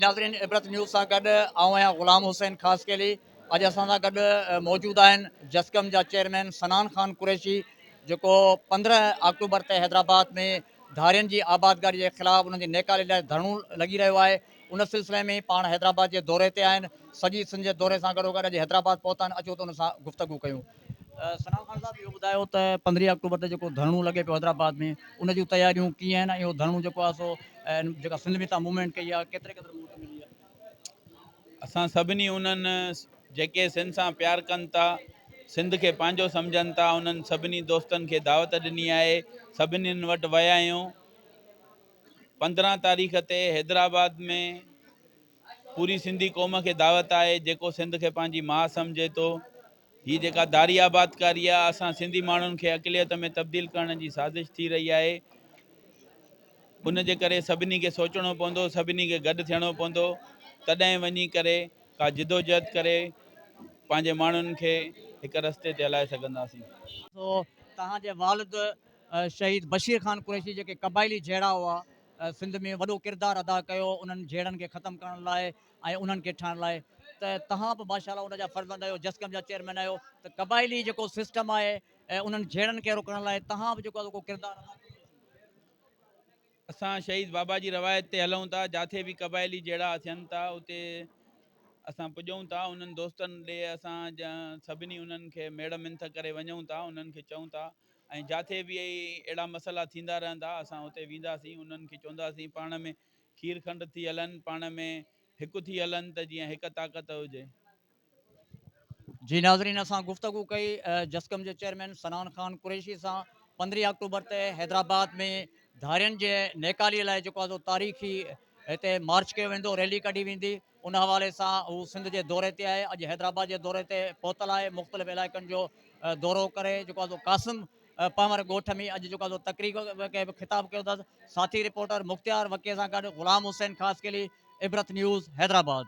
नाज़रीन, इबरत न्यूज़ सां गॾु आऊं आहियां ग़ुलाम हुसैन ख़ासि केली। अॼु असां सां गॾु मौजूदु आहिनि जस्कम जा चेयरमैन सनान ख़ान कुरैशी, जेको 15 अक्टूबर ते हैदराबाद में धारियुनि जी आबादगारी जे ख़िलाफ़ु उन्हनि जी नेकाली लाइ धरणो लॻी रहियो आहे। उन सिलसिले में पाण हैदराबाद जे दौरे ते आहिनि। सॼी सिंध जे दौरे सां गॾोगॾु अॼु हैदराबाद पहुता आहिनि। अचो त उन सां गुफ़्तगू कयूं। सनान ख़ान साहब, इहो ॿुधायो त 15 अक्टूबर ते जेको धरणो लॻे पियो हैदराबाद में, उन जूं तयारियूं कीअं आहिनि? इहो धरणो जेको आहे सो जेका सिंध में तव्हां मूवमेंट कई आहे, केतिरे मूवमेंट मिली आहे? असां सभिनी उन्हनि जेके सिंध सां प्यार कनि था, सिंध खे पंहिंजो सम्झनि था, उन्हनि सभिनी दोस्तनि खे दावत ॾिनी आहे। सभिनीनि वटि विया आहियूं। 15 तारीख़ ते हैदराबाद में पूरी सिंधी क़ौम खे दावत आहे, जेको सिंध खे पंहिंजी माउ सम्झे थो। हीअ जेका दारी आबादकारी आहे, असां सिंधी माण्हुनि खे अक़लियत में तब्दील करण जी साज़िश थी रही आहे। उन जे करे सभिनी खे सोचणो पवंदो, सभिनी खे गॾु थियणो पवंदो, तॾहिं वञी करे का जिदोजहद करे पंहिंजे माण्हुनि खे हिकु रस्ते ते हलाए सघंदासीं। तो तव्हांजे वालिद शहीद बशीर ख़ान कुरैशी जेके क़बाइली जहिड़ा हुआ, सिंध में वॾो किरदारु अदा कयो उन्हनि जहिड़नि खे ख़तमु करण लाइ ऐं उन्हनि खे ठाहिण लाइ। त तव्हां बि माशाल्लाह उन जा फर्ज़ंद आहियो, जस्कम जा चेयरमैन आहियो। त क़बाइली जेको सिस्टम आहे ऐं उन्हनि जहिड़नि खे रोकण लाइ तव्हां बि जेको आहे उहो किरदारु अदा कयो। असां शहीद बाबा जी रवायत ते हलूं था। जिथे बि क़बाइली जहिड़ा थियनि था उते असां पुॼूं था। उन्हनि दोस्तनि ॾे असां सभिनी उन्हनि खे मेड़ मिंथ करे वञूं था, उन्हनि खे चऊं था। ऐं जिथे बि अहिड़ा मसइला थींदा रहंदा असां उते वेंदासीं। उन्हनि खे चवंदासीं पाण में खीर खंड थी हलनि, पाण में हिकु थी हलनि, त जीअं हिकु ताक़त हुजे। जी नाज़रीन, असां गुफ़्तगू कई जस्कम जे चेयरमैन सनान ख़ान कुरैशी सां। 15 अक्टूबर ते हैदराबाद में धारियुनि जे नेकालीअ लाइ जेको आहे तारीख़ी हिते मार्च कयो वेंदो, रैली कढी वेंदी। उन हवाले सां हू सिंध जे दौरे ते आहे। अॼु हैदराबाद जे दौरे ते पहुतल आहे। मुख़्तलिफ़ इलाइक़नि जो दौरो करे जेको आहे कासिम पंवर ॻोठ में अॼु जेको आहे तक़रीर खे ख़िताब कयो अथसि। साथी रिपोर्टर मुख़्तियार वकीअ सां गॾु ग़ुलाम हुसैन ख़ासि केली, इबरत न्यूज़ हैदराबाद।